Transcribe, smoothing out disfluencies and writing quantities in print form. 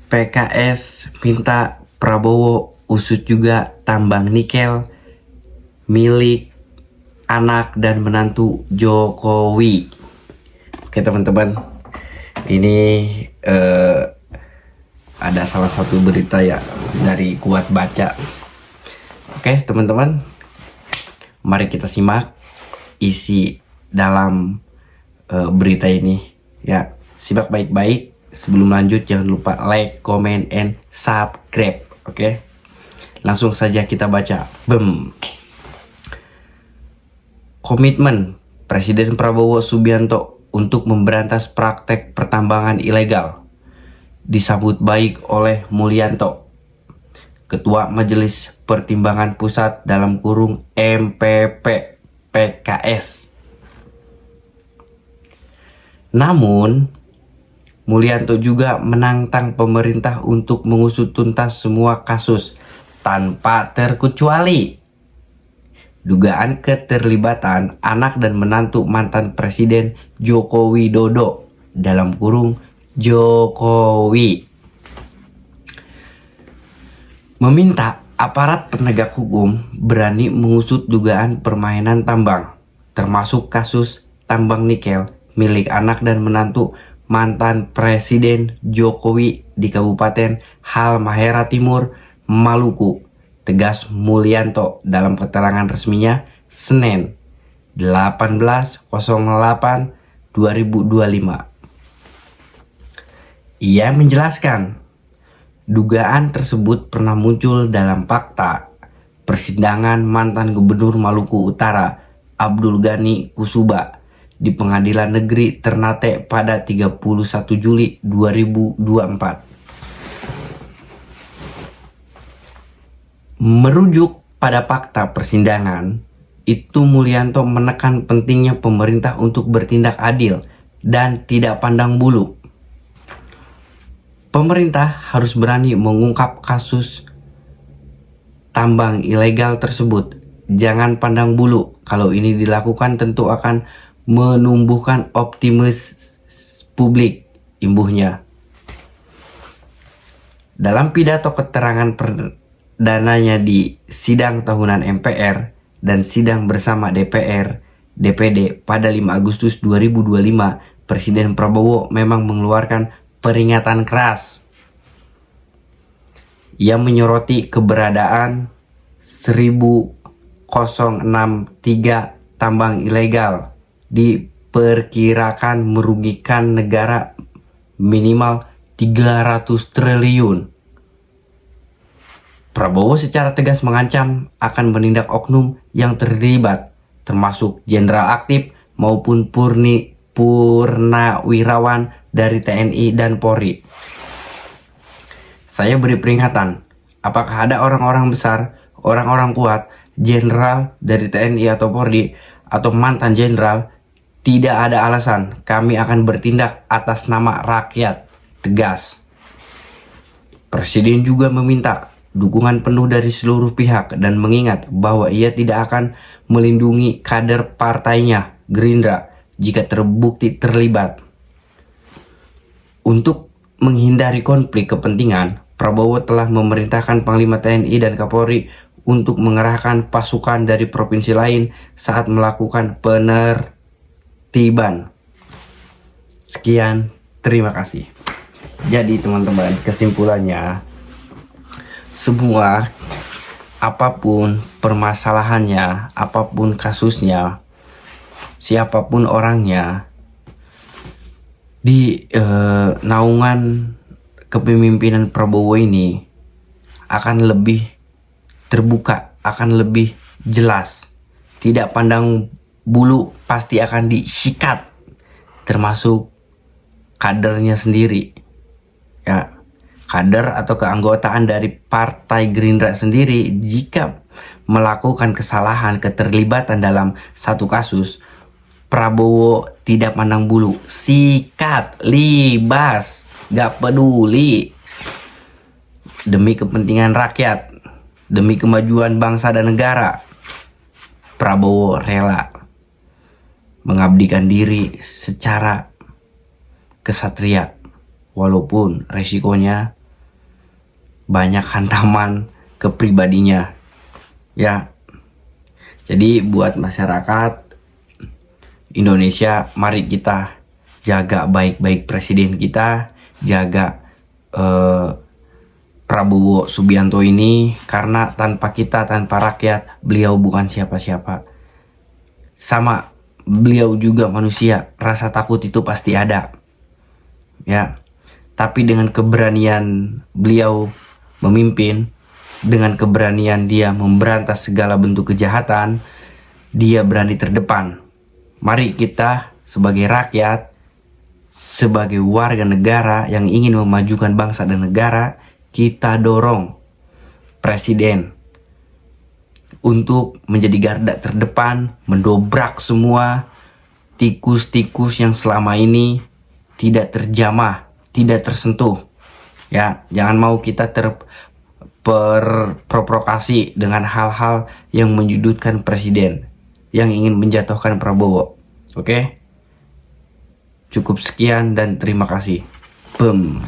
PKS minta Prabowo usut juga tambang nikel milik anak dan menantu Jokowi. Oke teman-teman, ini ada salah satu berita ya dari Kuat Baca. Oke teman-teman, mari kita simak isi dalam berita ini ya. Simak baik-baik. Sebelum lanjut jangan lupa like, comment, and subscribe. Oke, langsung saja kita baca. Komitmen Presiden Prabowo Subianto untuk memberantas praktek pertambangan ilegal disambut baik oleh Mulyanto, Ketua Majelis Pertimbangan Pusat (MPP) PKS. Namun Mulyanto juga menantang pemerintah untuk mengusut tuntas semua kasus tanpa terkecuali dugaan keterlibatan anak dan menantu mantan Presiden Joko Widodo (Jokowi). Meminta aparat penegak hukum berani mengusut dugaan permainan tambang, termasuk kasus tambang nikel milik anak dan menantu mantan Presiden Jokowi di Kabupaten Halmahera Timur, Maluku, tegas Mulyanto dalam keterangan resminya Senin 18.08.2025. Ia menjelaskan, dugaan tersebut pernah muncul dalam fakta persidangan mantan Gubernur Maluku Utara Abdul Ghani Kusuba di Pengadilan Negeri Ternate pada 31 Juli 2024. Merujuk pada fakta persidangan itu, Mulyanto menekan pentingnya pemerintah untuk bertindak adil dan tidak pandang bulu. Pemerintah harus berani mengungkap kasus tambang ilegal tersebut. Jangan pandang bulu. Kalau ini dilakukan tentu akan menumbuhkan optimis publik, imbuhnya. Dalam pidato keterangan perdananya di sidang tahunan MPR dan sidang bersama DPR DPD pada 5 Agustus 2025, Presiden Prabowo memang mengeluarkan peringatan keras. Ia menyoroti keberadaan 1063 tambang ilegal diperkirakan merugikan negara minimal 300 triliun. Prabowo secara tegas mengancam akan menindak oknum yang terlibat, termasuk jenderal aktif maupun purnawirawan dari TNI dan Polri. Saya beri peringatan, apakah ada orang-orang besar, orang-orang kuat, jenderal dari TNI atau Polri, atau mantan jenderal, tidak ada alasan kami akan bertindak atas nama rakyat, tegas. Presiden juga meminta dukungan penuh dari seluruh pihak dan mengingat bahwa ia tidak akan melindungi kader partainya, Gerindra, jika terbukti terlibat. Untuk menghindari konflik kepentingan, Prabowo telah memerintahkan Panglima TNI dan Kapolri untuk mengerahkan pasukan dari provinsi lain saat melakukan penertiban. Sekian, terima kasih. Jadi teman-teman, kesimpulannya, semua apapun permasalahannya, apapun kasusnya, siapapun orangnya, di naungan kepemimpinan Prabowo ini akan lebih terbuka, akan lebih jelas, tidak pandang bulu, pasti akan disikat, termasuk kadernya sendiri ya, kader atau keanggotaan dari Partai Gerindra sendiri. Jika melakukan kesalahan, keterlibatan dalam satu kasus, Prabowo tidak pandang bulu, sikat, libas, gak peduli. Demi kepentingan rakyat, demi kemajuan bangsa dan negara, Prabowo rela mengabdikan diri secara kesatria, walaupun resikonya banyak hantaman ke pribadinya. Ya. Jadi buat masyarakat Indonesia, mari kita jaga baik-baik presiden kita, jaga Prabowo Subianto ini, karena tanpa kita, tanpa rakyat, beliau bukan siapa-siapa. Sama, beliau juga manusia, rasa takut itu pasti ada. Ya. Tapi dengan keberanian beliau memimpin, dengan keberanian dia memberantas segala bentuk kejahatan, dia berani terdepan. Mari kita sebagai rakyat, sebagai warga negara yang ingin memajukan bangsa dan negara, kita dorong presiden untuk menjadi garda terdepan, mendobrak semua tikus-tikus yang selama ini tidak terjamah, tidak tersentuh. Ya, jangan mau kita terprovokasi dengan hal-hal yang menyudutkan presiden, yang ingin menjatuhkan Prabowo. Oke? Cukup sekian dan terima kasih. Boom.